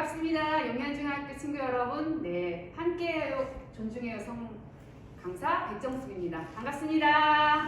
반갑습니다. 용현중학교 친구 여러분. 네, 함께해요. 존중의 여성 강사 백정숙입니다. 반갑습니다.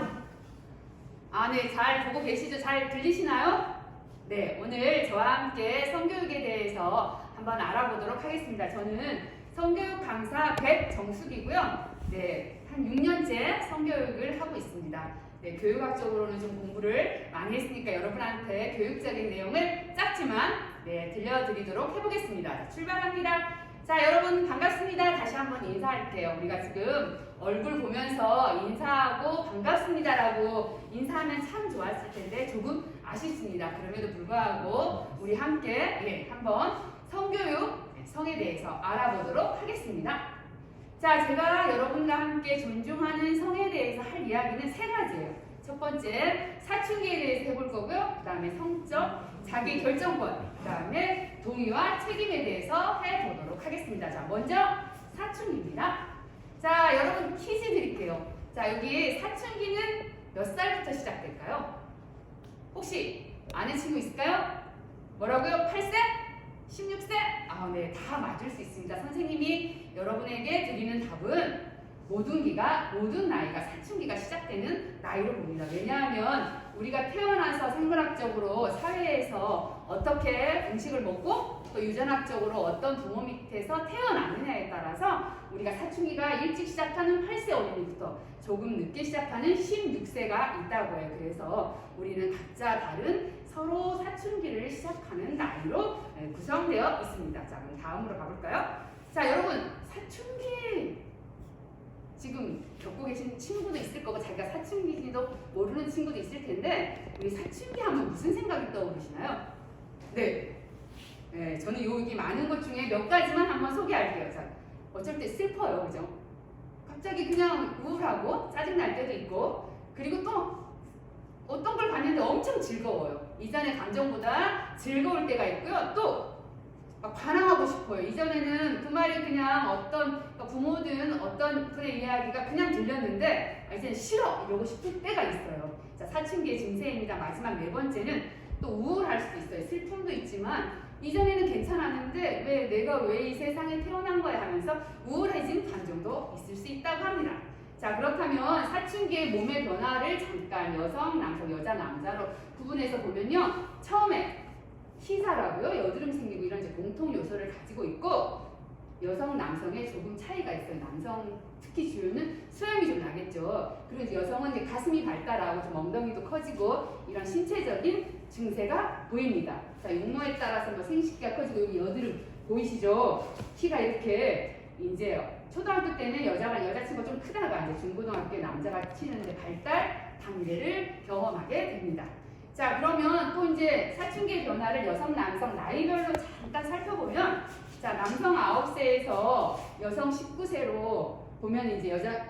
네, 잘 보고 계시죠? 잘 들리시나요? 네, 오늘 저와 함께 성교육에 대해서 한번 알아보도록 하겠습니다. 저는 성교육 강사 백정숙이고요. 네, 한 6년째 성교육을 하고 있습니다. 네, 교육학적으로는 좀 공부를 많이 했으니까 여러분한테 교육적인 내용을 짧지만 들려드리도록 해보겠습니다. 자, 출발합니다. 자, 여러분 반갑습니다. 다시 한번 인사할게요. 우리가 지금 얼굴 보면서 인사하고 반갑습니다라고 인사하면 참 좋았을 텐데 조금 아쉽습니다. 그럼에도 불구하고 우리 함께 한번 성교육, 성에 대해서 알아보도록 하겠습니다. 자, 제가 여러분과 함께 존중하는 성에 대해서 할 이야기는 세 가지예요. 첫 번째, 사춘기에 대해서 해볼 거고요. 그 다음에 성적, 자기 결정권, 그 다음에 동의와 책임에 대해서 해보도록 하겠습니다. 자, 먼저 사춘기입니다. 자, 여러분 퀴즈 드릴게요. 자, 여기 사춘기는 몇 살부터 시작될까요? 혹시 아는 친구 있을까요? 뭐라고요? 8세? 16세? 네, 다 맞을 수 있습니다. 선생님이 여러분에게 드리는 답은 모든 나이가 사춘기가 시작되는 나이로 봅니다. 왜냐하면 우리가 태어나서 생물학적으로 사회에서 어떻게 음식을 먹고 또 유전학적으로 어떤 부모 밑에서 태어나느냐에 따라서 우리가 사춘기가 일찍 시작하는 8세 어린이부터 조금 늦게 시작하는 16세가 있다고 해요. 그래서 우리는 각자 다른 서로 사춘기를 시작하는 나이로 구성되어 있습니다. 자, 그럼 다음으로 가볼까요? 자, 여러분 사춘기 지금 겪고 계신 친구도 있을 거고 자기가 사춘기인지도 모르는 친구도 있을 텐데 우리 사춘기 하면 무슨 생각이 떠오르시나요? 네, 저는 여기 많은 것 중에 몇 가지만 한번 소개할게요. 자, 어쩔 때 슬퍼요, 그죠? 갑자기 그냥 우울하고 짜증날 때도 있고, 그리고 또 어떤 걸 봤는데 엄청 즐거워요. 이전의 감정보다 즐거울 때가 있고요. 또 막 반항하고 싶어요. 이전에는 그 말이 그냥 어떤 부모든 어떤 분의 이야기가 그냥 들렸는데 이제는 싫어 이러고 싶을 때가 있어요. 자, 사춘기의 증세입니다. 마지막 네 번째는 또 우울할 수도 있어요. 슬픔도 있지만 이전에는 괜찮았는데 내가 왜 이 세상에 태어난 거야 하면서 우울해진 감정도 있을 수 있다고 합니다. 자, 그렇다면 사춘기의 몸의 변화를 잠깐 여성, 남성, 여자, 남자로 구분해서 보면요. 처음에 희사라고요. 여드름 생기고 이런 이제 공통 요소를 가지고 있고 여성, 남성에 조금 차이가 있어요. 남성 특히 주요는 수염이 좀 나겠죠. 그리고 이제 여성은 이제 가슴이 발달하고 좀 엉덩이도 커지고 이런 신체적인 증세가 보입니다. 자, 육모에 따라서 뭐 생식기가 커지고 여기 여드름 보이시죠? 키가 이렇게 이제 초등학교 때는 여자친구가 좀 크다가 이제 중고등학교 남자가 치는데 발달 단계를 경험하게 됩니다. 자, 그러면 또 이제 사춘기의 변화를 여성, 남성 나이별로 잠깐 살펴보면 자, 남성 9세에서 여성 19세로 보면 이제 여자랑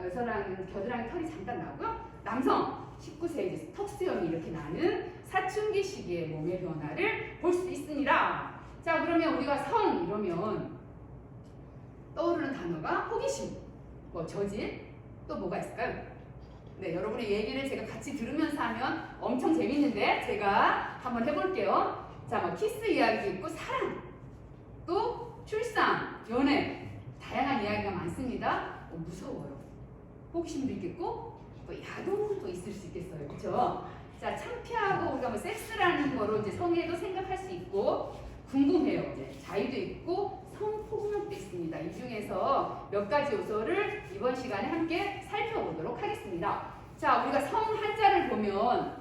겨드랑이 털이 잠깐 나고요. 남성 19세 이제 턱수염이 이렇게 나는 사춘기 시기의 몸의 변화를 볼 수 있습니다. 자, 그러면 우리가 성 이러면 떠오르는 단어가 호기심, 저질, 또 뭐가 있을까요? 네, 여러분의 얘기를 제가 같이 들으면서 하면 엄청 재밌는데 제가 한번 해볼게요. 자, 키스 이야기도 있고 사랑, 또 출산, 연애, 다양한 이야기가 많습니다. 무서워요. 호기심도 있겠고 또 야동도 있을 수 있겠어요. 그렇죠? 자, 창피하고 우리가 섹스라는 거로 이제 성에도 생각할 수 있고 궁금해요. 이제 자유도 있고 성폭력도 있습니다. 이 중에서 몇 가지 요소를 이번 시간에 함께 살펴보도록 하겠습니다. 자, 우리가 성 한자를 보면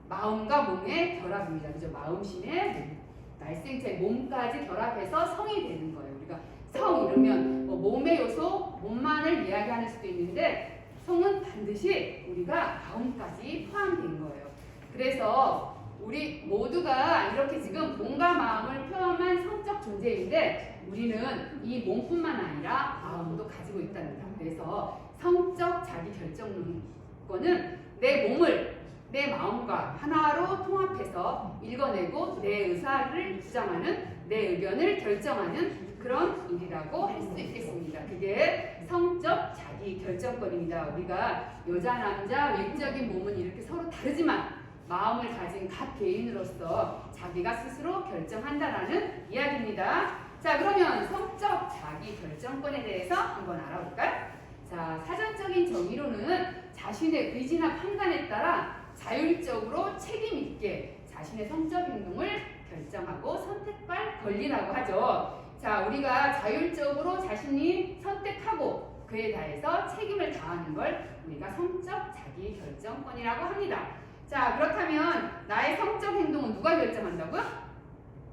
마음과 몸의 결합입니다. 그죠? 마음심의 날생체 몸까지 결합해서 성이 되는 거예요. 우리가 성 이러면 몸의 요소, 몸만을 이야기하는 수도 있는데 성은 반드시 우리가 마음까지 포함된 거예요. 그래서 우리 모두가 이렇게 지금 몸과 마음을 표현한 성적 존재인데 우리는 이 몸뿐만 아니라 마음도 가지고 있답니다. 그래서 성적 자기 결정권은 내 몸을 내 마음과 하나로 통합해서 읽어내고 내 의사를 주장하는 내 의견을 결정하는 그런 일이라고 할 수 있겠습니다. 그게 성적 자기 결정권입니다. 우리가 여자, 남자, 외적인 몸은 이렇게 서로 다르지만 마음을 가진 각 개인으로서 자기가 스스로 결정한다라는 이야기입니다. 자, 그러면 성적 자기 결정권에 대해서 한번 알아볼까요? 자, 사전적인 정의로는 자신의 의지나 판단에 따라 자율적으로 책임 있게 자신의 성적 행동을 결정하고 선택할 권리라고 하죠. 자, 우리가 자율적으로 자신이 선택하고 그에 대해서 책임을 다하는 걸 우리가 성적 자기 결정권이라고 합니다. 자, 그렇다면 나의 성적 행동은 누가 결정한다고요?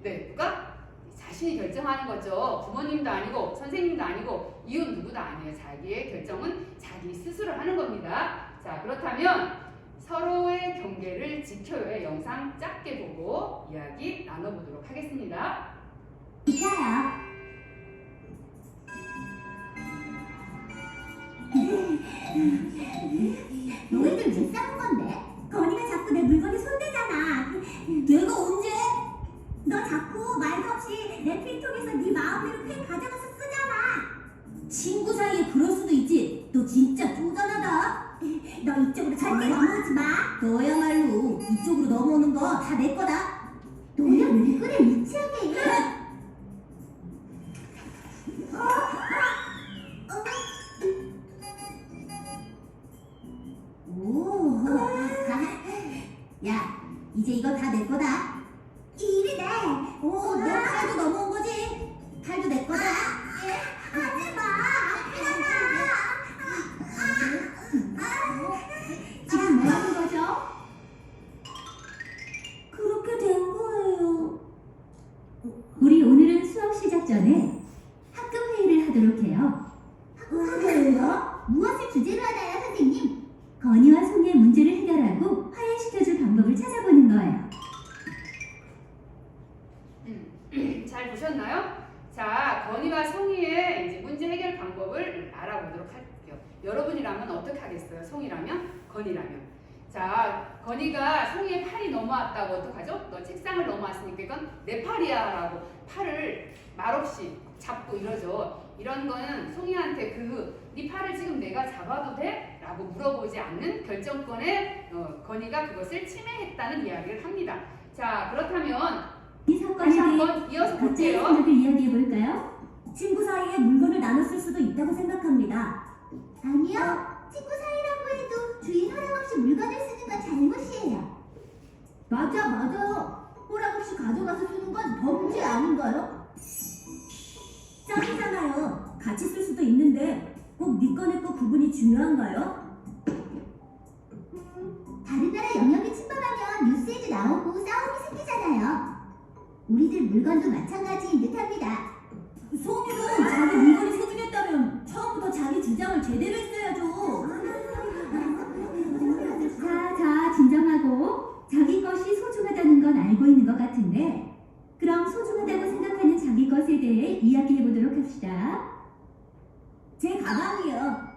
네, 누가? 자신이 결정하는 거죠. 부모님도 아니고 선생님도 아니고 이웃 누구도 아니에요. 자기의 결정은 자기 스스로 하는 겁니다. 자, 그렇다면 서로의 경계를 지켜요의 영상 짧게 보고 이야기 나눠보도록 하겠습니다. 있어요. 너희들 왜 싸운 건데? 건이가 자꾸 내 물건에 손대잖아. 내가 언제? 너 자꾸 말도 없이 내 필통에서 네 마음대로 펜 가져가서 쓰잖아. 친구 사이에 그럴 수도 있지. 너 진짜 쪼잔하다. 너 이쪽으로 절대 넘어오지 마. 너야말로 이쪽으로 넘어오는 거 다 내 거다. 너야 왜 그래 유치하게. 오, 야, 이제 이거 다 내 거다. 이리 내. 오, 너 팔도 넘어온 거지? 팔도 내 거다. 하지 마. 지금 뭐 하는 거죠? 그렇게 된 거예요. 우리 오늘은 수업 시작 전에 학급 회의를 하도록 해요. 학급 회의요? 무엇을 주제로 하나요, 선생님? 건이와 송이의 문제를 해결하고 화해시켜줄 방법을 찾아보는 거예요. 잘 보셨나요? 자, 건이와 송이의 이제 문제 해결 방법을 알아보도록 할게요. 여러분이라면 어떻게 하겠어요? 송이라면? 건이라면? 자, 건이가 송이의 팔이 넘어왔다고 어떡하죠? 너 책상을 넘어왔으니까 이건 내 팔이야 라고 팔을 말없이 잡고 이러죠. 이런 거는 송이한테 네 팔을 지금 내가 잡아도 돼? 라고 물어보지 않는 결정권에 건이가 그것을 침해했다는 이야기를 합니다. 자, 그렇다면 이 사건에 다시 대해 한번 이어서 각자의 볼게요. 생각을 이야기해 볼까요? 친구 사이에 물건을 나눴을 수도 있다고 생각합니다. 아니요. 친구 사이라고 해도 주인 허락 없이 물건을 쓰는 건 잘못이에요. 맞아요. 허락 없이 가져가서 쓰는 건 범죄 아닌가요? 짱이잖아요. 같이 쓸 수도 있는데 꼭 네 거 내 거 구분이 중요한가요? 다른 나라 영역을 침범하면 뉴스에도 나오고 싸움이 생기잖아요. 우리들 물건도 마찬가지인 듯합니다. 송이도 자기 물건이 소중했다면 처음부터 자기 주장을 제대로 했어야죠. 자, 진정하고 자기 것이 소중하다는 건 알고 있는 것 같은데 그럼 소중하다고 생각하는 자기 것에 대해 이야기해 보도록 합시다. 제 가방이요.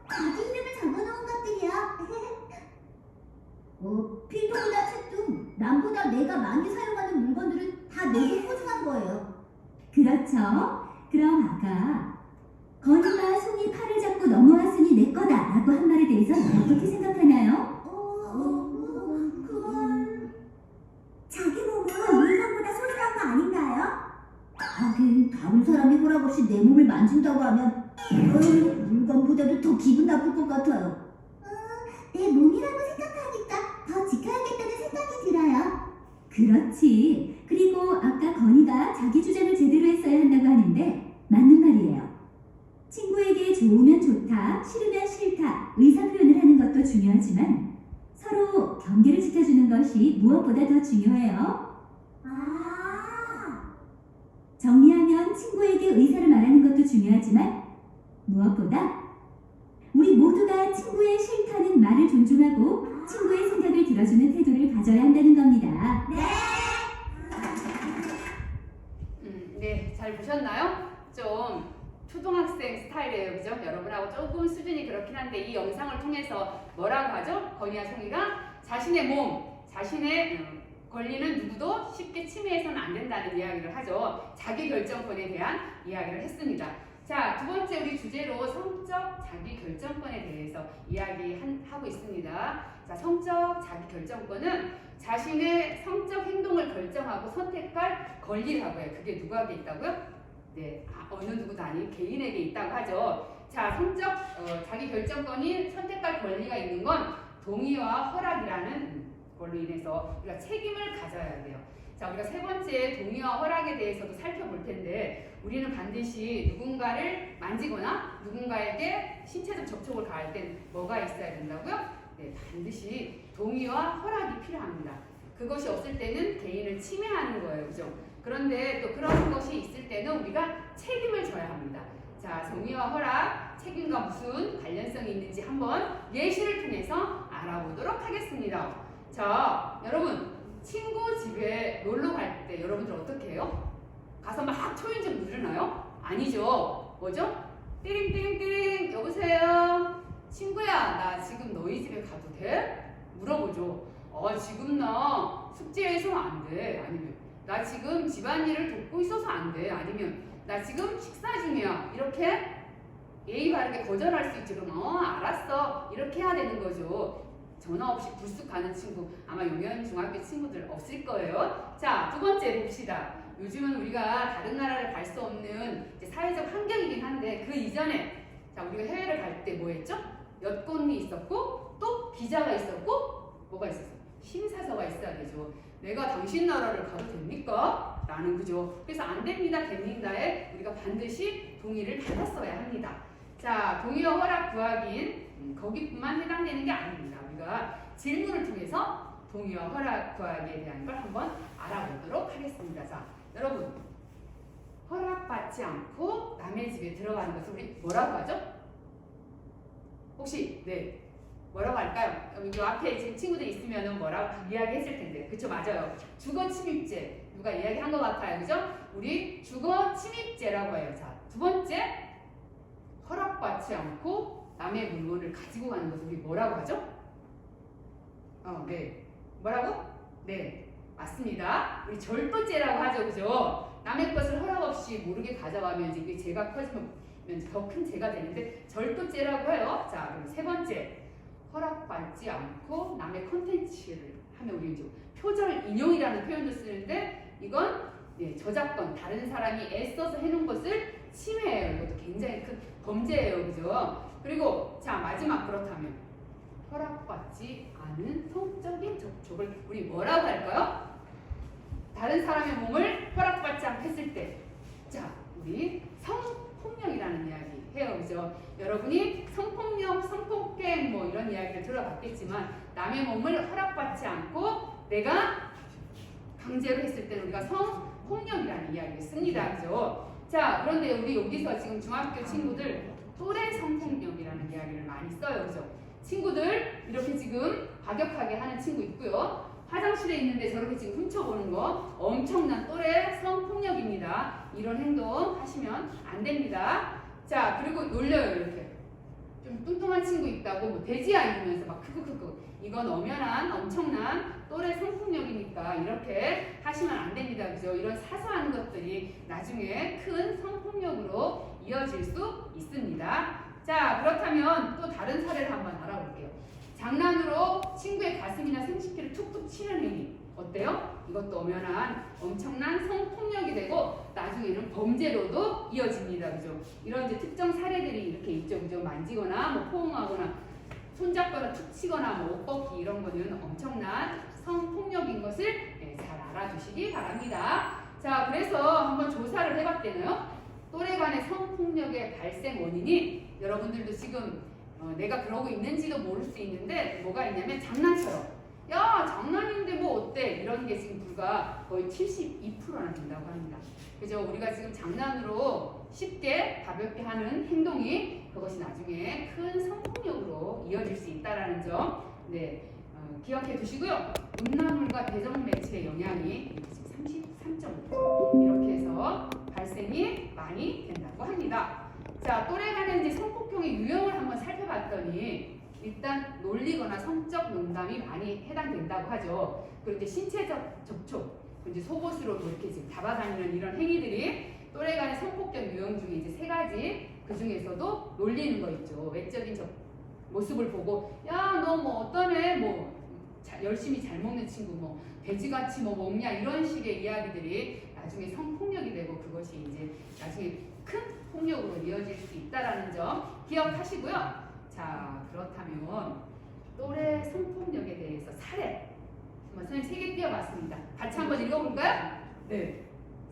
자기 이름을 적어놓은 것들이요. 필통이나 책도 남보다 내가 많이 사용하는 물건들은 다 내게 소중한 거예요. 그렇죠. 그럼 아까 건이가 송이 팔을 잡고 넘어왔으니 내 거다 라고 한 말에 대해서 어떻게 생각하나요? 그건 자기 몸은 물건보다 소중한 거 아닌가요? 하긴 다른 사람이 허락 없이 내 몸을 만진다고 하면 물건보다도 더 기분 나쁠 것 같아요. 내 몸이라고 생각하니까 더 지켜야겠다는 생각이 들어요. 그렇지. 그리고 아까 건이가 자기 주장을 제대로 했어야 한다고 하는데 맞는 말이에요. 친구에게 좋으면 좋다, 싫으면 싫다, 의사표현을 하는 것도 중요하지만 서로 경계를 지켜주는 것이 무엇보다 더 중요해요. 정리하면 친구에게 의사를 말하는 것도 중요하지만 무엇보다 우리 모두가 친구의 싫다는 말을 존중하고 친구의 생각을 들어주는 태도를 가져야 한다는 겁니다. 네, 잘 보셨나요? 좀 초등학생 스타일이에요, 그죠? 여러분하고 조금 수준이 그렇긴 한데 이 영상을 통해서 뭐라고 하죠? 건이와 송이가 자신의 몸, 자신의 권리는 누구도 쉽게 침해해서는 안 된다는 이야기를 하죠. 자기 결정권에 대한 이야기를 했습니다. 자, 두 번째 우리 주제로 성적 자기 결정권에 대해서 이야기하고 있습니다. 자, 성적 자기결정권은 자신의 성적 행동을 결정하고 선택할 권리라고 해요. 그게 누구에게 있다고요? 네, 어느 누구도 아닌 개인에게 있다고 하죠. 자, 성적 자기결정권이 선택할 권리가 있는 건 동의와 허락이라는 걸로 인해서 우리가 책임을 가져야 돼요. 자, 우리가 세 번째 동의와 허락에 대해서도 살펴볼 텐데 우리는 반드시 누군가를 만지거나 누군가에게 신체적 접촉을 가할 땐 뭐가 있어야 된다고요? 네, 반드시 동의와 허락이 필요합니다. 그것이 없을 때는 개인을 침해하는 거예요. 그죠? 그런데 또 그런 것이 있을 때는 우리가 책임을 져야 합니다. 자, 동의와 허락, 책임과 무슨 관련성이 있는지 한번 예시를 통해서 알아보도록 하겠습니다. 자, 여러분 친구 집에 놀러 갈 때 여러분들 어떻게 해요? 가서 막 초인종 누르나요? 아니죠. 뭐죠? 띠링띠링띠링 여보세요? 친구야, 나 지금 너희 집에 가도 돼? 물어보죠. 지금 나 숙제해서 안 돼. 아니면 나 지금 집안일을 돕고 있어서 안 돼. 아니면 나 지금 식사 중이야. 이렇게 예의 바르게 거절할 수 있지. 그럼 알았어. 이렇게 해야 되는 거죠. 전화 없이 불쑥 가는 친구 아마 용현 중학교 친구들 없을 거예요. 자, 두 번째 봅시다. 요즘은 우리가 다른 나라를 갈 수 없는 이제 사회적 환경이긴 한데 그 이전에 자, 우리가 해외를 갈 때 뭐 했죠? 여권이 있었고 또 비자가 있었고 뭐가 있었어요? 심사서가 있어야 되죠. 내가 당신 나라를 가도 됩니까? 라는 그죠. 그래서 안 됩니다, 됩니다에 우리가 반드시 동의를 받았어야 합니다. 자, 동의와 허락 구하기인 거기뿐만 해당되는 게 아닙니다. 우리가 질문을 통해서 동의와 허락 구하기에 대한 걸 한번 알아보도록 하겠습니다. 자, 여러분 허락받지 않고 남의 집에 들어가는 것을 우리 뭐라고 하죠? 혹시 네 뭐라고 할까요? 이 앞에 제 친구들 있으면 뭐라고 이야기했을 텐데 그쵸? 맞아요. 주거 침입죄 누가 이야기한 것 같아요. 그죠? 우리 주거 침입죄라고 해요. 자, 두 번째 허락받지 않고 남의 물건을 가지고 가는 것을 우리 뭐라고 하죠? 네. 뭐라고? 네. 맞습니다. 우리 절도죄라고 하죠. 그죠? 남의 것을 허락 없이 모르게 가져가면 이게 죄가 커지면 더 큰 죄가 되는데 절도죄라고 해요. 자, 그럼 세 번째. 허락받지 않고 남의 컨텐츠를 하면 우리 이제 표절 인용이라는 표현도 쓰는데 이건 네, 저작권, 다른 사람이 애써서 해놓은 것을 침해해요. 이것도 굉장히 큰 범죄예요. 그죠? 그리고 자, 마지막 그렇다면 허락받지 않은 성적인 접촉을 우리 뭐라고 할까요? 다른 사람의 몸을 허락받지 않고 했을 때 자, 우리 성폭력이라는 이야기 해요. 그죠? 여러분이 성폭력, 성폭행 뭐 이런 이야기를 들어봤겠지만 남의 몸을 허락받지 않고 내가 강제로 했을 때는 우리가 성폭력이라는 이야기를 씁니다. 그죠? 자, 그런데 우리 여기서 지금 중학교 친구들 또래 성폭력이라는 이야기를 많이 써요. 그죠? 친구들 이렇게 지금 과격하게 하는 친구 있고요. 화장실에 있는데 저렇게 지금 훔쳐보는 거 엄청난 또래 성폭력입니다. 이런 행동 하시면 안 됩니다. 자, 그리고 놀려요. 이렇게 좀 뚱뚱한 친구 있다고 뭐 돼지 아니면서 막 크크크크 이건 엄연한 엄청난 또래 성폭력이니까 이렇게 하시면 안 됩니다. 그죠? 이런 사소한 것들이 나중에 큰 성폭력으로 이어질 수 있습니다. 자, 그렇다면 또 다른 사례를 한번 알아볼게요. 장난으로 친구의 가슴이나 생식기를 툭툭 치는 행위 어때요? 이것도 엄연한 엄청난 성폭력이 되고 나중에는 범죄로도 이어집니다. 그죠? 이런 이제 특정 사례들이 이렇게 있죠. 그죠? 만지거나 뭐 포옹하거나 손잡거나 툭 치거나 뭐 옷 벗기 이런 거는 엄청난 성폭력인 것을 네, 잘 알아두시기 바랍니다. 자, 그래서 한번 조사를 해봤대요. 또래 간의 성폭력의 발생 원인이 여러분들도 지금 내가 그러고 있는지도 모를 수 있는데 뭐가 있냐면 장난쳐요. 야, 장난인데 뭐 어때? 이런 게 지금 불과 거의 72%나 된다고 합니다. 그죠? 우리가 지금 장난으로 쉽게 가볍게 하는 행동이 그것이 나중에 큰 성폭력으로 이어질 수 있다는 점 네, 기억해 두시고요. 음란물과 대정매체의 영향이 지금 33.5% 이렇게 해서 발생이 많이 된다고 합니다. 자, 또래 간의 이제 성폭행의 유형을 한번 살펴봤더니 일단 놀리거나 성적 농담이 많이 해당된다고 하죠. 그리고 이제 신체적 접촉, 이제 속옷으로 이렇게 지금 잡아다니는 이런 행위들이 또래 간의 성폭력 유형 중에 이제 세 가지 그 중에서도 놀리는 거 있죠. 외적인 모습을 보고 야 너 뭐 어떤 애 뭐 열심히 잘 먹는 친구 뭐 돼지같이 뭐 먹냐 이런 식의 이야기들이 나중에 성폭력이 되고 그것이 이제 나중에 큰 폭력으로 이어질 수 있다라는 점 기억하시고요. 자 그렇다면 또래 성폭력에 대해서 사례 선생님 3개 띄워봤습니다. 같이 한번 읽어볼까요? 네.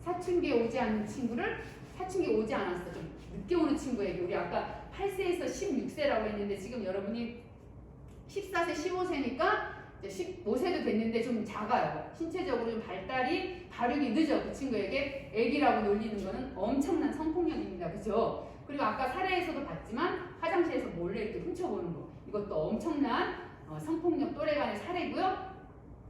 사춘기에 오지 않는 친구를 사춘기에 오지 않았어. 좀 늦게 오는 친구에게 우리 아까 8세에서 16세라고 했는데 지금 여러분이 14세, 15세니까 이제 15세도 됐는데 좀 작아요. 신체적으로 좀 발육이 늦어. 그 친구에게 애기라고 놀리는 거는 엄청난 성폭력입니다. 그죠? 그리고 아까 사례에서도 봤지만 화장실에서 몰래 이렇게 훔쳐보는 거 이것도 엄청난 성폭력 또래 간의 사례고요.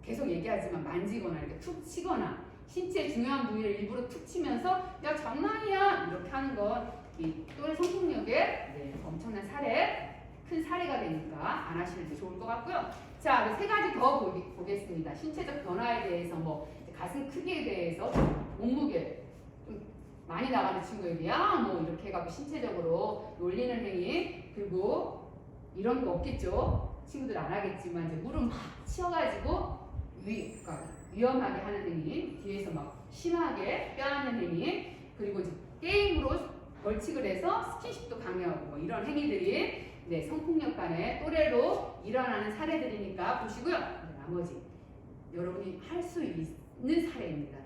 계속 얘기하지만 만지거나 이렇게 툭 치거나 신체 중요한 부위를 일부러 툭 치면서 야 장난이야 이렇게 하는 건 이 또래 성폭력의 엄청난 사례, 큰 사례가 되니까 안 하시는 게 좋을 것 같고요. 자, 3가지 더 보겠습니다. 신체적 변화에 대해서 뭐 가슴 크기에 대해서 몸무게 좀 많이 나가는 친구에게 야뭐 이렇게 해갖고 신체적으로 놀리는 행위 그리고 이런 거 없겠죠. 친구들 안 하겠지만 이제 무릎 막 치어가지고 그러니까 위험하게 하는 행위, 뒤에서 막 심하게 뼈하는 행위, 그리고 이제 게임으로 벌칙을 해서 스킨십도 강요하고 뭐 이런 행위들이 성폭력 간의 또래로 일어나는 사례들이니까 보시고요. 나머지 여러분이 할 수 있는 사례입니다.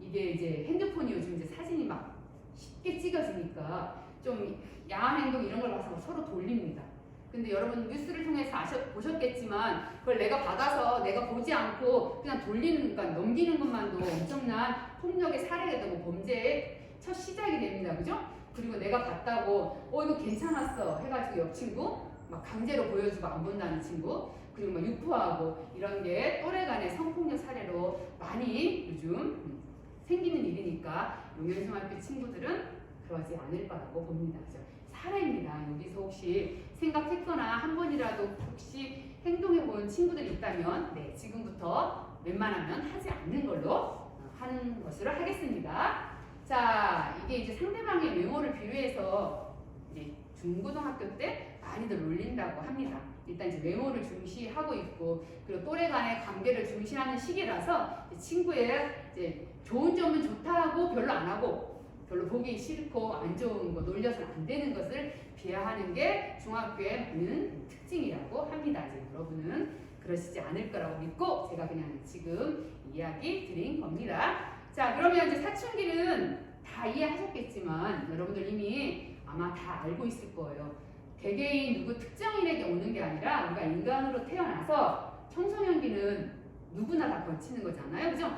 이게 이제 핸드폰이 요즘 이제 사진이 막 쉽게 찍어지니까 좀 야한 행동 이런 걸 봐서 서로 돌립니다. 근데 여러분 뉴스를 통해서 보셨겠지만 그걸 내가 받아서 내가 보지 않고 그냥 돌리는 그러니까 넘기는 것만도 엄청난 폭력의 사례가 되고 범죄의 첫 시작이 됩니다. 그죠? 그리고 내가 봤다고 이거 괜찮았어 해가지고 옆 친구 막 강제로 보여주고 안 본다는 친구 그리고 막 유포하고 이런 게 또래 간의 성폭력 사례로 많이 요즘 생기는 일이니까 용현중학교 친구들은 그러지 않을 거라고 봅니다. 그죠? 사례입니다. 여기서 혹시 생각했거나 한 번이라도 혹시 행동해 본 친구들이 있다면 지금부터 웬만하면 하지 않는 걸로 하는 것으로 하겠습니다. 자, 이게 이제 상대방의 외모를 비교해서 이제 중고등학교 때 많이들 놀린다고 합니다. 일단 이제 외모를 중시하고 있고 그리고 또래 간의 관계를 중시하는 시기라서 친구의 이제 좋은 점은 좋다고 별로 안 하고 별로 보기 싫고 안 좋은 거 놀려서는 안 되는 것을 비하하는 게 중학교의 많은 특징이라고 합니다. 이제 여러분은 그러시지 않을 거라고 믿고 제가 그냥 지금 이야기 드린 겁니다. 자, 그러면 이제 사춘기는 다 이해하셨겠지만 여러분들 이미 아마 다 알고 있을 거예요. 개개인 누구 특정인에게 오는 게 아니라 우리가 인간으로 태어나서 청소년기는 누구나 다 거치는 거잖아요. 그죠?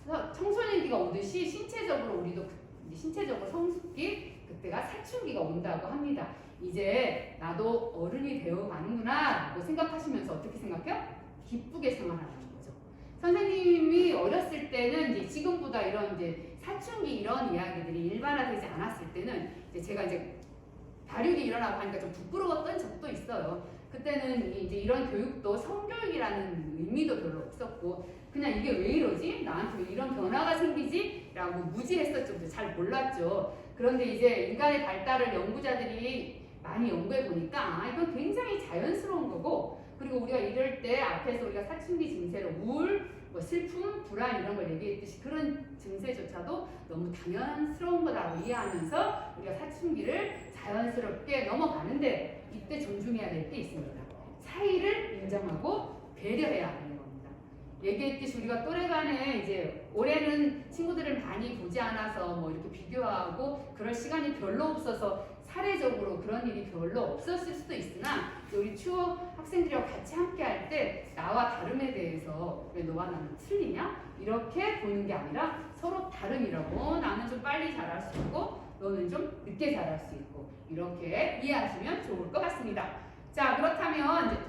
그래서 청소년기가 오듯이 신체적으로 우리도 신체적으로 성숙기 그때가 사춘기가 온다고 합니다. 이제 나도 어른이 되어 가는구나 라고 생각하시면서 어떻게 생각해요? 기쁘게 생활하는 거죠. 선생님이 어렸을 때는 이제 지금보다 이런 이제 사춘기 이런 이야기들이 일반화되지 않았을 때는 이제 제가 이제 발육이 일어나고 하니까 좀 부끄러웠던 적도 있어요. 그때는 이제 이런 교육도 성교육이라는 의미도 별로 없었고 그냥 이게 왜 이러지? 나한테 왜 이런 변화가 생기지? 라고 무지했었죠. 잘 몰랐죠. 그런데 이제 인간의 발달을 연구자들이 많이 연구해 보니까 이건 굉장히 자연스러운 거고 그리고 우리가 이럴 때 앞에서 우리가 사춘기 증세로 우울, 뭐 슬픔, 불안 이런 걸 얘기했듯이 그런 증세조차도 너무 당연스러운 거다라고 이해하면서 우리가 사춘기를 자연스럽게 넘어가는데 이때 존중해야 될 게 있습니다. 차이를 인정하고 배려해야 하는 겁니다. 얘기했듯이 우리가 또래 간에 이제 올해는 친구들을 많이 보지 않아서 뭐 이렇게 비교하고 그럴 시간이 별로 없어서 사례적으로 그런 일이 별로 없었을 수도 있으나 우리 추억 학생들이랑 같이 함께 할 때 나와 다름에 대해서 왜 너와 나는 틀리냐? 이렇게 보는 게 아니라 서로 다름이라고 나는 좀 빨리 자랄 수 있고 너는 좀 늦게 자랄 수 있고 이렇게 이해하시면 좋을 것 같습니다. 자, 그렇다면 이제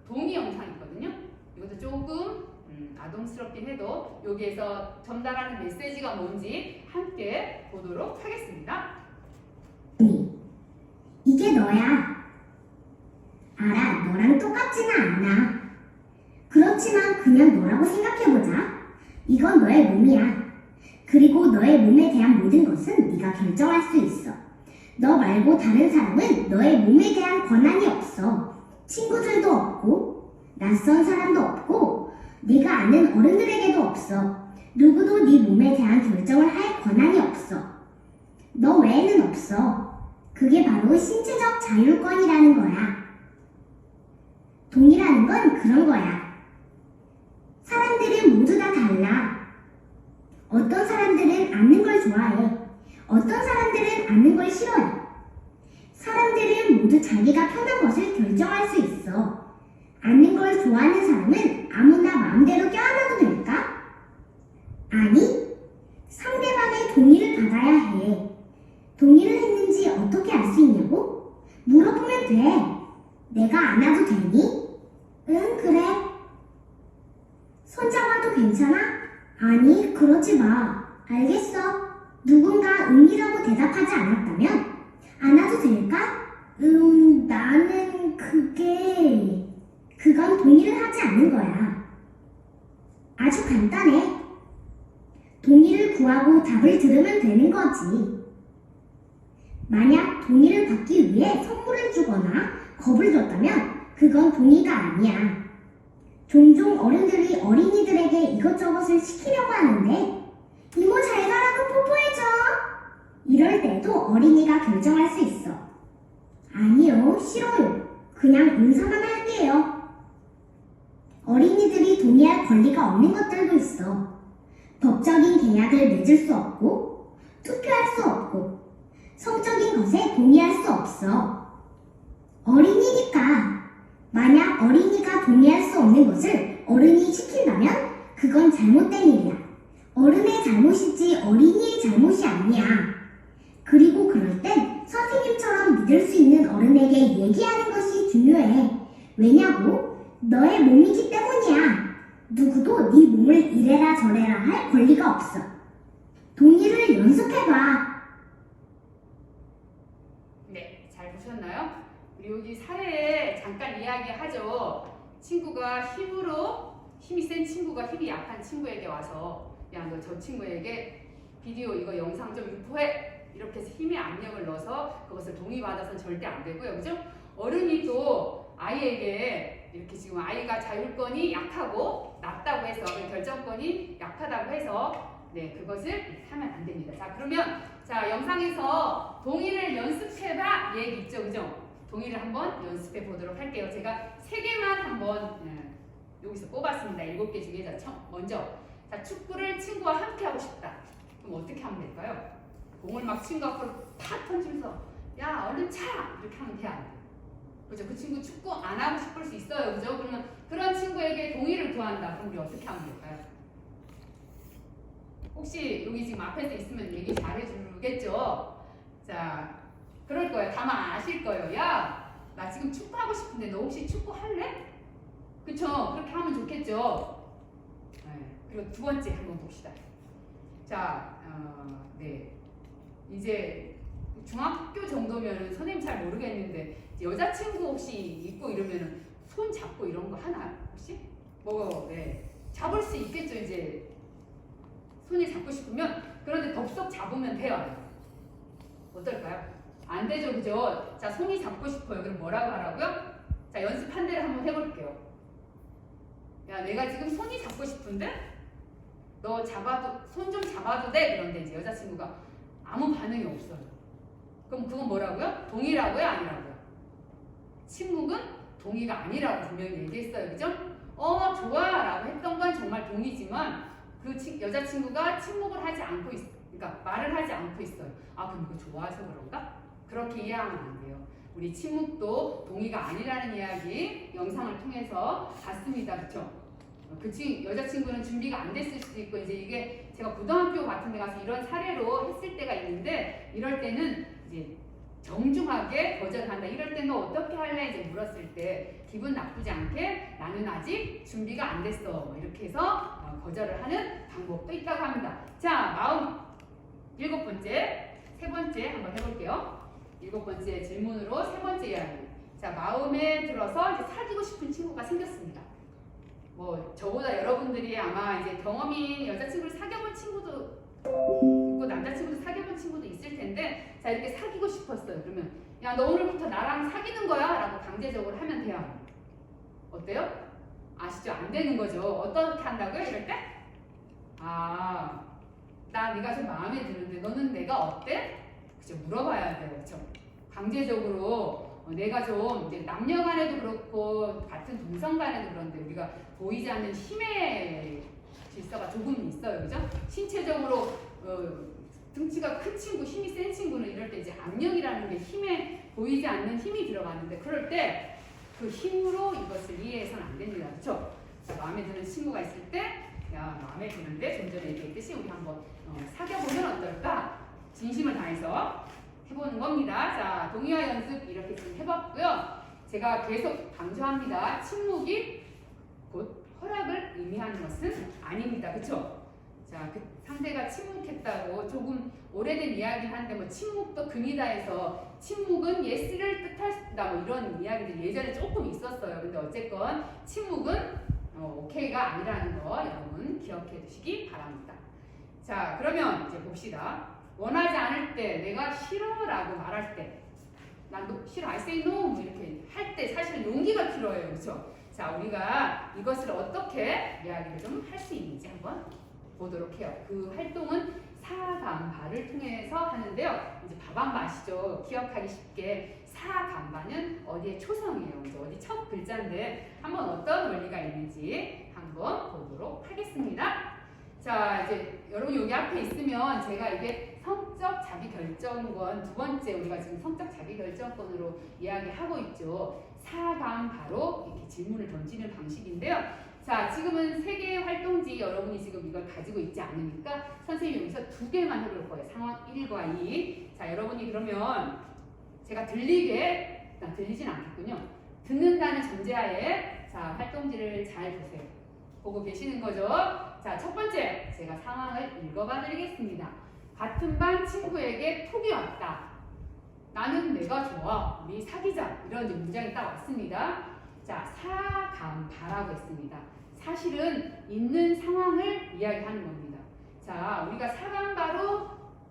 동의 영상이 있거든요. 이것도 조금 아동스럽긴 해도 여기에서 전달하는 메시지가 뭔지 함께 보도록 하겠습니다. 이게 너야. 알아, 너랑 똑같지는 않아. 그렇지만 그냥 너라고 생각해보자. 이건 너의 몸이야. 그리고 너의 몸에 대한 모든 것은 네가 결정할 수 있어. 너 말고 다른 사람은 너의 몸에 대한 권한이 없어. 친구들도 없고 낯선 사람도 없고 네가 아는 어른들에게도 없어. 누구도 네 몸에 대한 결정을 할 권한이 없어. 너 외에는 없어. 그게 바로 신체적 자율권이라는 거야. 동의라는 건 그런 거야. 사람들은 모두 다 달라. 어떤 사람들은 앉는 걸 좋아해. 어떤 사람들은 앉는 걸 싫어해. 사람들은 모두 자기가 편한 것을 결정할 수 있어. 앉는 걸 좋아하는 사람은 아무나 마음대로 껴안아도 될까? 아니, 상대방의 동의를 받아야 해. 동의를 했는지 어떻게 알 수 있냐고? 물어보면 돼. 내가 안아도 되니? 응, 그래. 손잡아도 괜찮아? 아니, 그러지 마. 알겠어. 누군가 응이라고 대답하지 않았다면 안아도 될까? 나는 그건 동의를 하지 않는 거야. 아주 간단해. 동의를 구하고 답을 들으면 되는 거지. 만약 동의를 받기 위해 선물을 주거나 겁을 줬다면 그건 동의가 아니야. 종종 어른들이 어린이들에게 이것저것을 시키려고 하는데 이모 잘 가라고 뽀뽀해줘. 이럴 때도 어린이가 결정할 수 있어. 아니요, 싫어요. 그냥 인사만 할게요. 어린이들이 동의할 권리가 없는 것들도 있어. 법적인 계약을 맺을 수 없고, 투표할 수 없고, 성적인 것에 동의할 수 없어. 어린이니까. 만약 어린이가 동의할 수 없는 것을 어른이 시킨다면 그건 잘못된 일이야. 어른의 잘못이지 어린이의 잘못이 아니야. 그리고 그럴 땐 선생님처럼 믿을 수 있는 어른에게 얘기하는 것이 중요해. 왜냐고? 너의 몸이기 때문이야. 누구도 네 몸을 이래라 저래라 할 권리가 없어. 동의를 연습해봐. 네, 잘 보셨나요? 우리 여기 사례에 잠깐 이야기하죠. 친구가 힘이 센 친구가 힘이 약한 친구에게 와서 야, 너 저 친구에게 비디오 이거 영상 좀 유포해. 이렇게 해서 힘의 압력을 넣어서 그것을 동의받아서는 절대 안 되고요. 그죠? 어른이 또 아이에게 이렇게 지금 아이가 자율권이 약하고 낮다고 해서 결정권이 약하다고 해서 네, 그것을 하면 안 됩니다. 자, 그러면 자, 영상에서 동의를 연습해봐 얘기 있죠. 그죠? 동의를 한번 연습해 보도록 할게요. 제가 3개만 한번 여기서 뽑았습니다. 7개 중에 먼저 자, 축구를 친구와 함께 하고 싶다. 그럼 어떻게 하면 될까요? 공을 막 친구 앞으로 팍 던지면서 야, 얼른 차! 이렇게 하면 돼, 안 돼? 그죠? 그 친구 축구 안 하고 싶을 수 있어요. 그죠? 그러면 그런 친구에게 동의를 구한다. 그럼 우리 어떻게 하면 될까요? 혹시 여기 지금 앞에서 있으면 얘기 잘 해주겠죠? 자, 그럴 거예요. 다만 아실 거예요. 야, 나 지금 축구 하고 싶은데 너 혹시 축구 할래? 그쵸? 그렇게 하면 좋겠죠? 네. 그리고 두 번째 한번 봅시다. 자, 네. 이제 중학교 정도면 선생님 잘 모르겠는데 여자친구 혹시 있고 이러면은 손 잡고 이런 거 하나요? 혹시? 네. 잡을 수 있겠죠, 이제. 손이 잡고 싶으면. 그런데 덥석 잡으면 돼요. 어떨까요? 안 되죠, 그죠? 자, 손이 잡고 싶어요. 그럼 뭐라고 하라고요? 자, 연습한 대로 한번 해볼게요. 야, 내가 지금 손이 잡고 싶은데 너 손 좀 잡아도 돼? 그런데 이제 여자친구가 아무 반응이 없어요. 그럼 그건 뭐라고요? 동의라고요? 아니라고요? 침묵은 동의가 아니라고 분명히 얘기했어요. 그죠? 좋아 라고 했던 건 정말 동의지만 그 여자친구가 침묵을 하지 않고 그러니까 말을 하지 않고 있어요. 아, 그럼 이거 좋아해서 그런가? 그렇게 이해하면 안 돼요. 우리 침묵도 동의가 아니라는 이야기 영상을 통해서 봤습니다. 그쵸? 여자친구는 준비가 안 됐을 수도 있고, 이제 이게 제가 고등학교 같은 데 가서 이런 사례로 했을 때가 있는데, 이럴 때는 이제 정중하게 거절을 한다. 이럴 때는 어떻게 할래? 이제 물었을 때 기분 나쁘지 않게 나는 아직 준비가 안 됐어. 뭐 이렇게 해서 거절을 하는 방법도 있다고 합니다. 자, 마음 7번째, 3번째 한번 해볼게요. 7번째 질문으로 3번째 이야기. 자, 마음에 들어서 이제 사귀고 싶은 친구가 생겼습니다. 뭐 저보다 여러분들이 아마 이제 경험이 여자친구를 사귀어본 친구도 그 남자친구도 사귀어본 친구도 있을 텐데 자 이렇게 사귀고 싶었어요. 그러면 야 너 오늘부터 나랑 사귀는 거야 라고 강제적으로 하면 돼요. 어때요? 아시죠? 안 되는 거죠. 어떻게 한다고요? 이럴 때? 나 네가 좀 마음에 드는데 너는 내가 어때? 그죠? 물어봐야 돼요. 그죠? 강제적으로 내가 좀 이제 남녀 간에도 그렇고 같은 동성 간에도 그런데 우리가 보이지 않는 힘의 질서가 조금 있어요. 그죠? 신체적으로 등치가 큰 친구, 힘이 센 친구는 이럴 때 이제 압력이라는 게 힘에 보이지 않는 힘이 들어가는데 그럴 때 그 힘으로 이것을 이해해서는 안 됩니다. 그렇죠? 마음에 드는 친구가 있을 때 야 마음에 드는데 좀 전에 얘기했듯이 우리 한번 사귀어보면 어떨까? 진심을 다해서 해보는 겁니다. 자 동의어 연습 이렇게 좀 해봤고요. 제가 계속 강조합니다. 침묵이 곧 허락을 의미하는 것은 아닙니다. 그렇죠? 자, 그 상대가 침묵했다고 조금 오래된 이야기긴 한데 뭐 침묵도 금이다 해서 침묵은 예스를 뜻한다 뭐 이런 이야기들 예전에 조금 있었어요. 근데 어쨌건 침묵은 오케이가 아니라는 거 여러분 기억해 두시기 바랍니다. 자, 그러면 이제 봅시다. 원하지 않을 때 내가 싫어라고 말할 때 난 싫어, I say no 뭐 이렇게 할 때 사실 용기가 필요해요. 그렇죠? 자, 우리가 이것을 어떻게 이야기를 좀 할 수 있는지 한번 보도록 해요. 그 활동은 사감바를 통해서 하는데요. 이제 밥안바 아시죠? 기억하기 쉽게 사감바는 어디의 초성이에요. 이제 어디 첫 글자인데 한번 어떤 원리가 있는지 한번 보도록 하겠습니다. 자, 이제 여러분 여기 앞에 있으면 제가 이게 성적 자기결정권 두 번째 우리가 지금 성적 자기결정권으로 이야기하고 있죠. 사감바로 이렇게 질문을 던지는 방식인데요. 자, 지금은 세 개의 활동지 여러분이 지금 이걸 가지고 있지 않으니까 선생님이 여기서 두 개만 해볼 거예요. 상황 1과 2. 자, 여러분이 그러면 제가 들리진 않겠군요. 듣는다는 전제하에 자, 활동지를 잘 보세요. 보고 계시는 거죠? 자, 첫 번째 제가 상황을 읽어봐 드리겠습니다. 같은 반 친구에게 톡이 왔다. 나는 내가 좋아. 우리 사귀자. 이런 문장이 딱 왔습니다. 자, 사감바라고 했습니다. 사실은 있는 상황을 이야기하는 겁니다. 자, 우리가 사감바로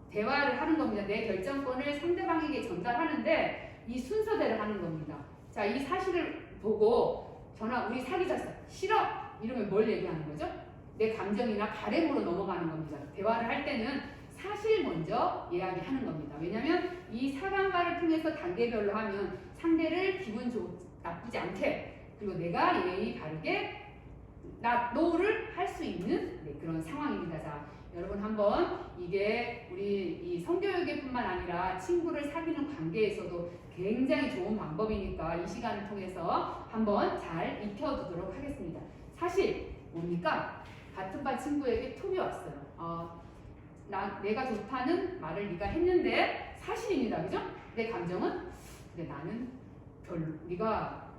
대화를 하는 겁니다. 내 결정권을 상대방에게 전달하는데 이 순서대로 하는 겁니다. 자, 이 사실을 보고 우리 사귀자. 싫어. 이러면 뭘 얘기하는 거죠? 내 감정이나 바램으로 넘어가는 겁니다. 대화를 할 때는 사실 먼저 이야기하는 겁니다. 왜냐하면 이 사감바를 통해서 단계별로 하면 상대를 나쁘지 않게 그리고 내가 예의 바르게 노를 할 수 있는 그런 상황입니다. 자, 여러분 한번 이게 우리 이 성교육에 뿐만 아니라 친구를 사귀는 관계에서도 굉장히 좋은 방법이니까 이 시간을 통해서 한번 잘 익혀두도록 하겠습니다. 사실 뭡니까? 같은 반 친구에게 톡이 왔어요. 내가 좋다는 말을 네가 했는데 사실입니다. 그죠? 내 감정은 근데 나는 네가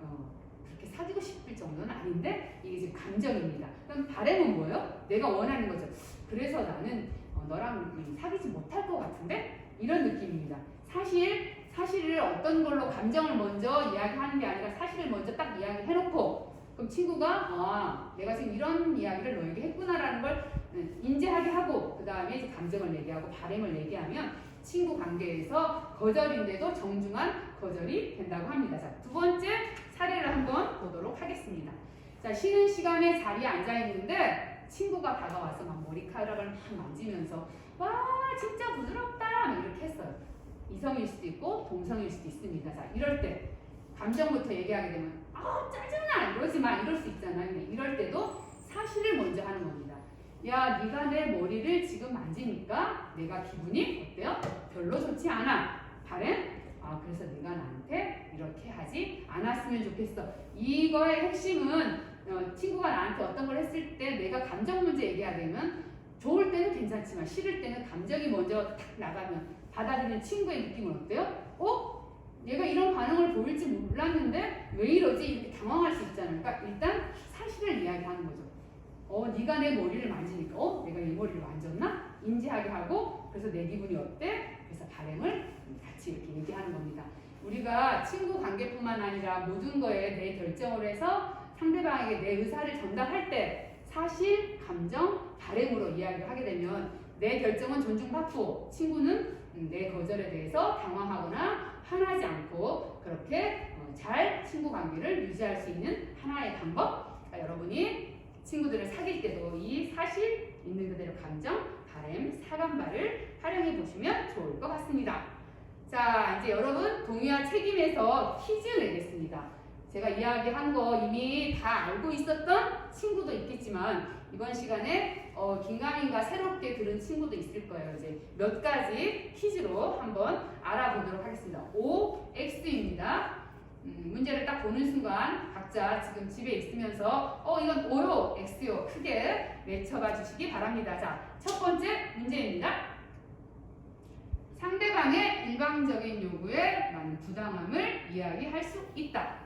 그렇게 사귀고 싶을 정도는 아닌데 이게 지금 감정입니다. 그럼 바람은 뭐예요? 내가 원하는 거죠. 그래서 나는 너랑 사귀지 못할 것 같은데 이런 느낌입니다. 사실을 어떤 걸로 감정을 먼저 이야기하는 게 아니라 사실을 먼저 딱 이야기해놓고 그럼 친구가 내가 지금 이런 이야기를 너에게 했구나라는 걸 인지하게 하고 그 다음에 이제 감정을 얘기하고 바람을 얘기하면 친구 관계에서 거절인데도 정중한 거절이 된다고 합니다. 자, 두 번째 사례를 한번 보도록 하겠습니다. 자, 쉬는 시간에 자리에 앉아 있는데 친구가 다가와서 막 머리카락을 막 만지면서 와 진짜 부드럽다 이렇게 했어요. 이성일 수도 있고 동성일 수도 있습니다. 자, 이럴 때 감정부터 얘기하게 되면 짜증나 이러지 마 이럴 수 있잖아요. 이럴 때도 사실을 먼저 하는 겁니다. 야, 네가 내 머리를 지금 만지니까 내가 기분이 어때요? 별로 좋지 않아. 바램? 그래서 네가 나한테 이렇게 하지 않았으면 좋겠어. 이거의 핵심은 친구가 나한테 어떤 걸 했을 때 내가 감정 문제 얘기하게 되면 좋을 때는 괜찮지만 싫을 때는 감정이 먼저 탁 나가면 받아들이는 친구의 느낌은 어때요? 얘가 이런 반응을 보일지 몰랐는데 왜 이러지? 이렇게 당황할 수 있잖아요. 그러니까 일단 사실을 이야기하는 거죠. 네가 내 머리를 만지니까 내가 이 머리를 만졌나? 인지하게 하고 그래서 내 기분이 어때? 그래서 바람을 같이 이렇게 얘기하는 겁니다. 우리가 친구 관계뿐만 아니라 모든 거에 내 결정을 해서 상대방에게 내 의사를 전달할 때 사실, 감정, 바람으로 이야기를 하게 되면 내 결정은 존중받고 친구는 내 거절에 대해서 당황하거나 화나지 않고 그렇게 잘 친구 관계를 유지할 수 있는 하나의 방법. 여러분이 친구들을 사귈 때도 이 사실 있는 그대로 감정, 바램, 사간발을 활용해 보시면 좋을 것 같습니다. 자, 이제 여러분 동의와 책임에서 퀴즈 내겠습니다. 제가 이야기한 거 이미 다 알고 있었던 친구도 있겠지만 이번 시간에 긴가민가 새롭게 들은 친구도 있을 거예요. 이제 몇 가지 퀴즈로 한번 알아보도록 하겠습니다. O, X입니다. 문제를 딱 보는 순간 각자 지금 집에 있으면서 이건 O요, X요 크게 외쳐봐 주시기 바랍니다. 자, 첫 번째 문제입니다. 상대방의 일방적인 요구에 나는 부당함을 이야기할 수 있다.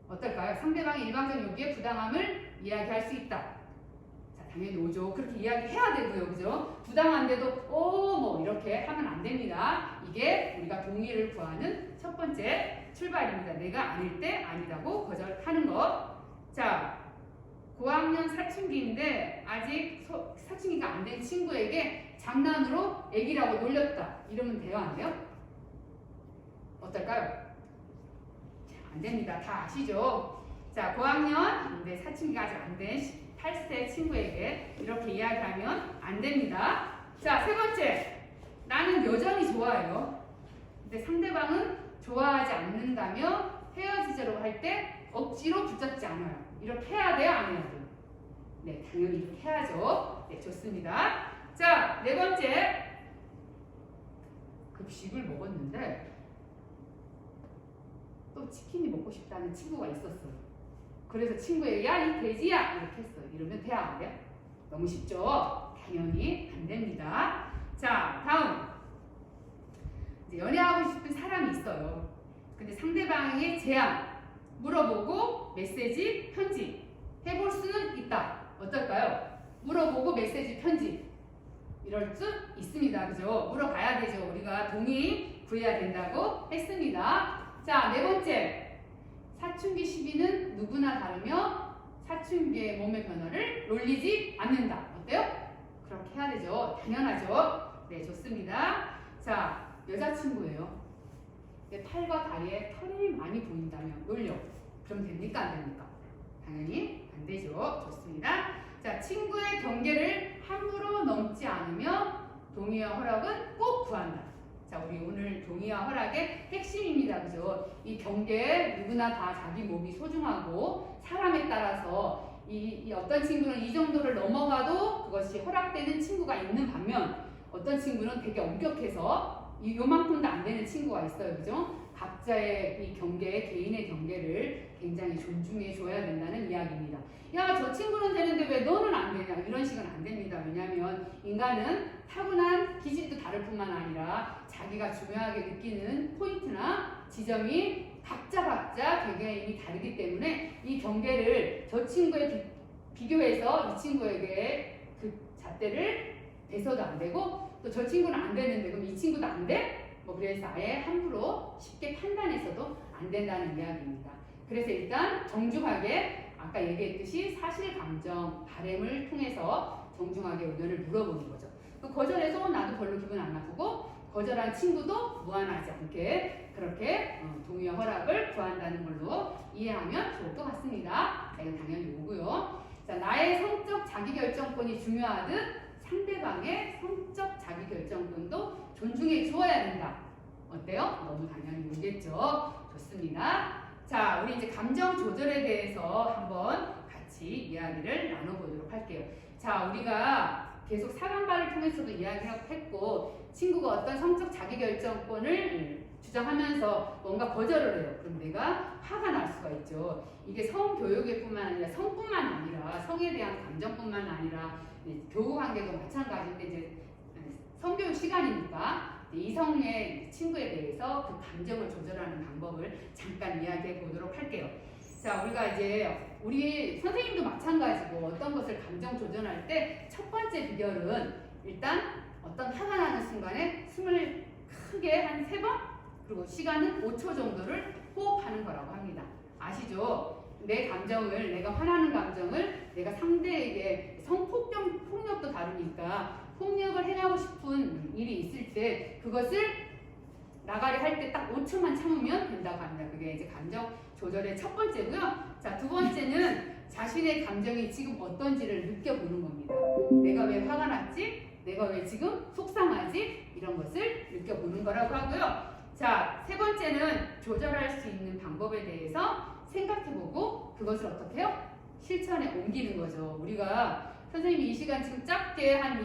어떨까요? 상대방의 일방적인 요구에 부당함을 이야기할 수 있다. 자, 당연히 오죠. 그렇게 이야기해야 되고요. 그죠? 부당한데도 뭐 이렇게 하면 안 됩니다. 이게 우리가 동의를 구하는 첫 번째 출발입니다. 내가 아닐 때 아니다고 거절하는 것. 자, 고학년 사춘기인데 아직 사춘기가 안 된 친구에게 장난으로 애기라고 놀렸다. 이러면 돼요? 안 돼요? 어떨까요? 안 됩니다. 다 아시죠? 자, 고학년 근데 사춘기가 아직 안 된 8세 친구에게 이렇게 이야기하면 안 됩니다. 자, 세 번째. 나는 여전히 좋아해요. 근데 상대방은 좋아하지 않는다며 헤어지자고 할 때 억지로 붙잡지 않아요. 이렇게 해야 돼요? 안 해야 돼요? 네, 당연히 이렇게 해야죠. 네, 좋습니다. 자, 네 번째. 급식을 먹었는데 또 치킨이 먹고 싶다는 친구가 있었어요. 그래서 친구에게 야, 이 돼지야! 이렇게 했어요. 이러면 돼야 안 돼요? 너무 쉽죠? 당연히 안 됩니다. 자, 다음. 이제 연애하고 싶은 사람이 있어요. 근데 상대방에게 제안, 물어보고 메시지, 편지 해볼 수는 있다. 어떨까요? 물어보고 메시지, 편지 이럴 수 있습니다. 그죠? 물어봐야 되죠. 우리가 동의 구해야 된다고 했습니다. 자, 네 번째. 사춘기 시기는 누구나 다르며 사춘기의 몸의 변화를 놀리지 않는다. 어때요? 그렇게 해야 되죠. 당연하죠. 네, 좋습니다. 자, 여자친구예요. 팔과 다리에 털이 많이 보인다면 놀려. 그럼 됩니까? 안 됩니까? 당연히 안 되죠. 좋습니다. 자, 친구의 경계를 함부로 넘지 않으며 동의와 허락은 꼭 구한다. 자, 우리 오늘 동의와 허락의 핵심입니다. 그죠? 이 경계 누구나 다 자기 몸이 소중하고 사람에 따라서 이 어떤 친구는 이 정도를 넘어가도 그것이 허락되는 친구가 있는 반면 어떤 친구는 되게 엄격해서 요만큼도 안 되는 친구가 있어요. 그죠? 각자의 이 경계, 개인의 경계를 굉장히 존중해 줘야 된다는 이야기입니다. 야, 저 친구는 되는데 왜 너는 안 되냐? 이런 식은 안 됩니다. 왜냐하면 인간은 타고난 기질도 다를 뿐만 아니라 자기가 중요하게 느끼는 포인트나 지점이 각자 개개인이 다르기 때문에 이 경계를 저 친구에 비교해서 이 친구에게 그 잣대를 대서도 안 되고 또 저 친구는 안 되는데 그럼 이 친구도 안 돼? 뭐 그래서 아예 함부로 쉽게 판단해서도 안 된다는 이야기입니다. 그래서 일단 정중하게 아까 얘기했듯이 사실 감정, 바램을 통해서 정중하게 의견을 물어보는 거죠. 그 거절해서 나도 별로 기분 안 나쁘고 거절한 친구도 무한하지 않게 그렇게 동의와 허락을 구한다는 걸로 이해하면 좋을 것 같습니다. 이건 당연히 오고요. 자, 나의 성적 자기결정권이 중요하듯 상대방의 성적 자기결정권도 존중해 주어야 된다. 어때요? 너무 당연히 오겠죠? 좋습니다. 자, 우리 이제 감정 조절에 대해서 한번 같이 이야기를 나눠보도록 할게요. 자, 우리가 계속 사간발을 통해서도 이야기했고 친구가 어떤 성적 자기결정권을 주장하면서 뭔가 거절을 해요. 그럼 내가 화가 날 수가 있죠. 이게 성교육뿐만 아니라 성뿐만 아니라 성에 대한 감정뿐만 아니라 교우 관계도 마찬가지인데 이제 성교육 시간이니까 이성의 친구에 대해서 그 감정을 조절하는 방법을 잠깐 이야기해 보도록 할게요. 자, 우리가 이제 우리 선생님도 마찬가지고 어떤 것을 감정 조절할 때 첫 번째 비결은 일단 어떤 화가 나는 순간에 숨을 크게 한 3번 그리고 시간은 5초 정도를 호흡하는 거라고 합니다. 아시죠? 내 감정을 내가 화나는 감정을 내가 상대에게 폭력도 다르니까 폭력을 행하고 싶은 일이 있을 때 그것을 나가리 할 때 딱 5초만 참으면 된다고 합니다. 그게 이제 감정 조절의 첫 번째고요. 자, 두 번째는 자신의 감정이 지금 어떤지를 느껴보는 겁니다. 내가 왜 화가 났지? 내가 왜 지금 속상하지? 이런 것을 느껴보는 거라고 하고요. 자, 세 번째는 조절할 수 있는 방법에 대해서 생각해보고 그것을 어떻게 해요? 실천에 옮기는 거죠. 우리가 선생님이 이 시간 지금 짧게 한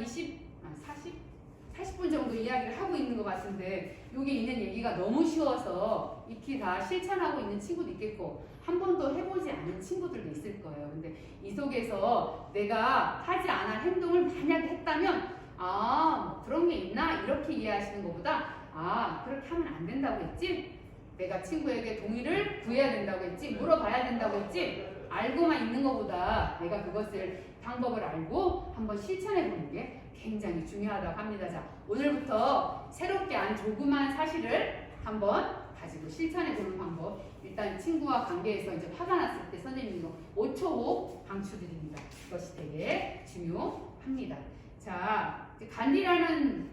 40분 정도 이야기를 하고 있는 것 같은데 여기 있는 얘기가 너무 쉬워서 익히 다 실천하고 있는 친구도 있겠고 한 번도 해보지 않은 친구들도 있을 거예요. 근데 이 속에서 내가 하지 않을 행동을 만약에 했다면 뭐 그런 게 있나? 이렇게 이해하시는 것보다 그렇게 하면 안 된다고 했지? 내가 친구에게 동의를 구해야 된다고 했지? 물어봐야 된다고 했지? 알고만 있는 것보다 내가 그것을 방법을 알고 한번 실천해 보는 게 굉장히 중요하다고 합니다. 자, 오늘부터 새롭게 안 조그만 사실을 한번 가지고 실천해 보는 방법. 일단 친구와 관계에서 이제 화가 났을 때 선생님이 5초 호 강추드립니다. 이것이 되게 중요합니다. 자, 간디라는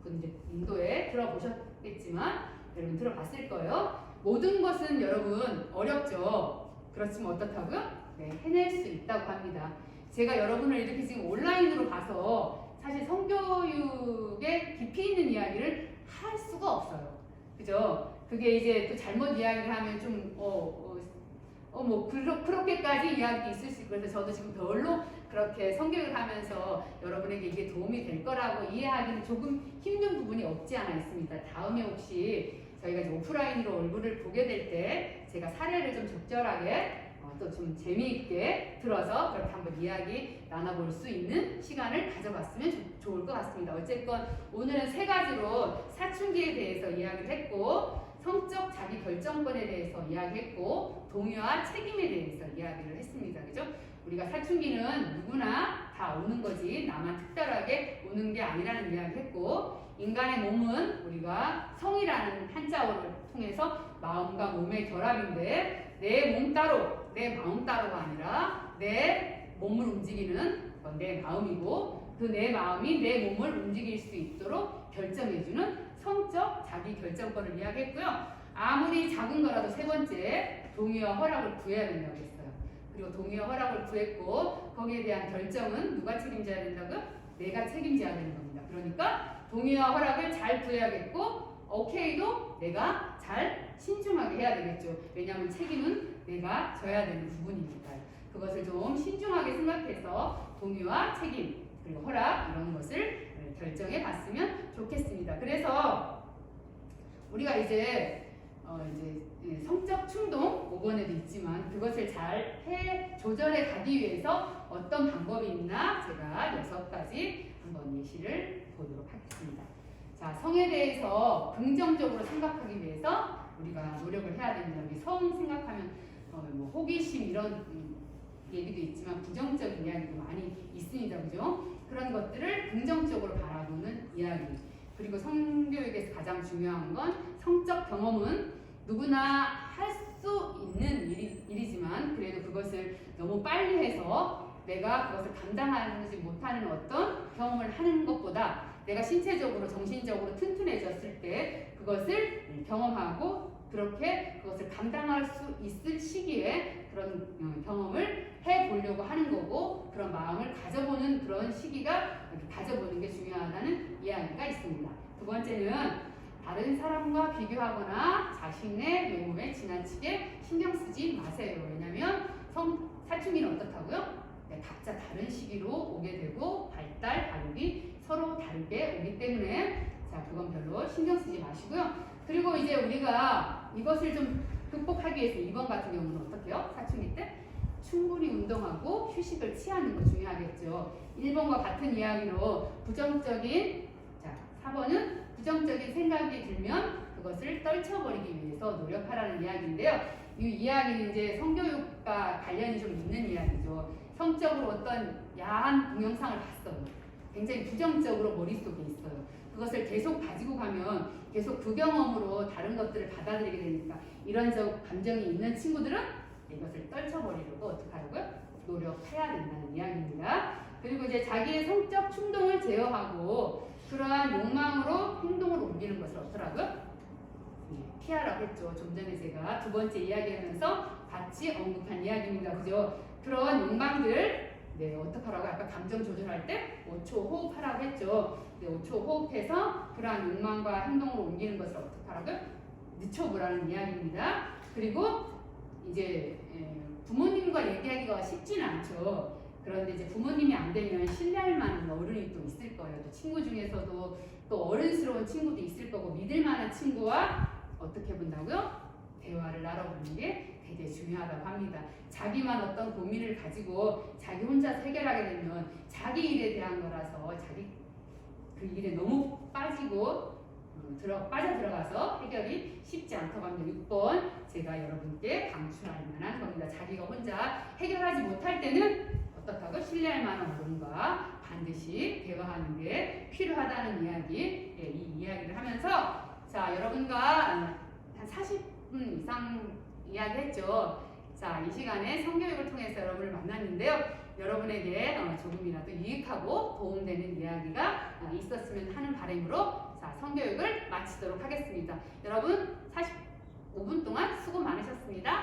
이제 인도에 들어보셨겠지만 여러분 들어봤을 거예요. 모든 것은 여러분 어렵죠. 그렇지만 어떻다고요? 네, 해낼 수 있다고 합니다. 제가 여러분을 이렇게 지금 온라인으로 봐서 사실 성교육에 깊이 있는 이야기를 할 수가 없어요. 그죠? 그게 이제 또 잘못 이야기를 하면 좀 그렇게까지 이야기 있을 수 있고 그래서 저도 지금 별로 그렇게 성교육을 하면서 여러분에게 이게 도움이 될 거라고 이해하기는 조금 힘든 부분이 없지 않아 있습니다. 다음에 혹시 저희가 이제 오프라인으로 얼굴을 보게 될 때 제가 사례를 좀 적절하게 또 좀 재미있게 들어서 그렇게 한번 이야기 나눠볼 수 있는 시간을 가져봤으면 좋을 것 같습니다. 어쨌건 오늘은 세 가지로 사춘기에 대해서 이야기를 했고 성적 자기 결정권에 대해서 이야기했고 동요와 책임에 대해서 이야기를 했습니다. 그죠? 우리가 사춘기는 누구나 다 오는 거지 나만 특별하게 오는 게 아니라는 이야기 했고 인간의 몸은 우리가 성이라는 한자어를 통해서 마음과 몸의 결합인데 내 몸 따로 내 마음 따로가 아니라 내 몸을 움직이는 건 내 마음이고 그 내 마음이 내 몸을 움직일 수 있도록 결정해주는 성적 자기 결정권을 이야기했고요. 아무리 작은 거라도 세 번째 동의와 허락을 구해야 된다고 했어요. 그리고 동의와 허락을 구했고 거기에 대한 결정은 누가 책임져야 된다고요? 내가 책임져야 되는 겁니다. 그러니까 동의와 허락을 잘 구해야겠고 오케이도 내가 잘 신중하게 해야 되겠죠. 왜냐하면 책임은 내가 져야 되는 부분이니까요. 그것을 좀 신중하게 생각해서 동의와 책임 그리고 허락 이런 것을 결정해 봤으면 좋겠습니다. 그래서 우리가 이제 성적 충동 5번에도 있지만 그것을 잘 조절해 가기 위해서 어떤 방법이 있나 제가 6가지 한번 예시를 보도록 하겠습니다. 자, 성에 대해서 긍정적으로 생각하기 위해서 우리가 노력을 해야 됩니다. 우리 성 생각하면 호기심 이런 얘기도 있지만 부정적인 이야기도 많이 있습니다. 그죠? 그런 것들을 긍정적으로 바라보는 이야기. 그리고 성교육에서 가장 중요한 건 성적 경험은 누구나 할 수 있는 일이지만 그래도 그것을 너무 빨리 해서 내가 그것을 감당하지 못하는 어떤 경험을 하는 것보다 내가 신체적으로 정신적으로 튼튼해졌을 때 그것을 경험하고 그렇게 그것을 감당할 수 있을 시기에 그런 경험을 해보려고 하는 거고 그런 마음을 가져보는 그런 시기가 가져보는 게 중요하다는 이야기가 있습니다. 두 번째는 다른 사람과 비교하거나 자신의 외모에 지나치게 신경 쓰지 마세요. 왜냐하면 사춘기는 어떻다고요? 각자 다른 시기로 오게 되고 발달, 발육이 서로 다르게 오기 때문에 자 그건 별로 신경 쓰지 마시고요. 그리고 이제 우리가 이것을 좀 극복하기 위해서 2번 같은 경우는 어떻게 해요? 사춘기 때 충분히 운동하고 휴식을 취하는 거 중요하겠죠. 1번과 같은 이야기로 부정적인 4번은 부정적인 생각이 들면 그것을 떨쳐버리기 위해서 노력하라는 이야기인데요. 이 이야기는 이제 성교육과 관련이 좀 있는 이야기죠. 성적으로 어떤 야한 동영상을 봤어요. 굉장히 부정적으로 머릿속에 있어요. 그것을 계속 가지고 가면 계속 그 경험으로 다른 것들을 받아들이게 되니까 이런 감정이 있는 친구들은 이것을 떨쳐버리려고 어떻게 하려고요? 노력해야 된다는 이야기입니다. 그리고 이제 자기의 성적 충동을 제어하고 그러한 욕망으로 행동을 옮기는 것을 어떠라고요? 피하라고 했죠. 좀 전에 제가 두 번째 이야기하면서 같이 언급한 이야기입니다. 그죠? 그런 욕망들 어떡하라고 아까 감정 조절할 때 5초 호흡하라고 했죠. 5초 호흡해서 그러한 욕망과 행동으로 옮기는 것을 어떡하라고요? 늦춰보라는 이야기입니다. 그리고 이제 부모님과 얘기하기가 쉽지는 않죠. 그런데 이제 부모님이 안 되면 신뢰할 만한 어른이 또 있을 거예요. 또 친구 중에서도 또 어른스러운 친구도 있을 거고 믿을 만한 친구와 어떻게 본다고요? 대화를 나눠보는 게 되게 중요하다고 합니다. 자기만 어떤 고민을 가지고 자기 혼자 해결하게 되면 자기 일에 대한 거라서 자기 그 일에 너무 빠지고 빠져 들어가서 해결이 쉽지 않다고 합니다. 6번 제가 여러분께 강추할 만한 겁니다. 자기가 혼자 해결하지 못할 때는 어떻다고 신뢰할 만한 어른과 반드시 대화하는 게 필요하다는 이야기, 이 이야기를 하면서 자 여러분과 한 40분 이상 이야기했죠. 자, 이 시간에 성교육을 통해서 여러분을 만났는데요. 여러분에게 조금이라도 유익하고 도움되는 이야기가 있었으면 하는 바람으로 자, 성교육을 마치도록 하겠습니다. 여러분 45분 동안 수고 많으셨습니다.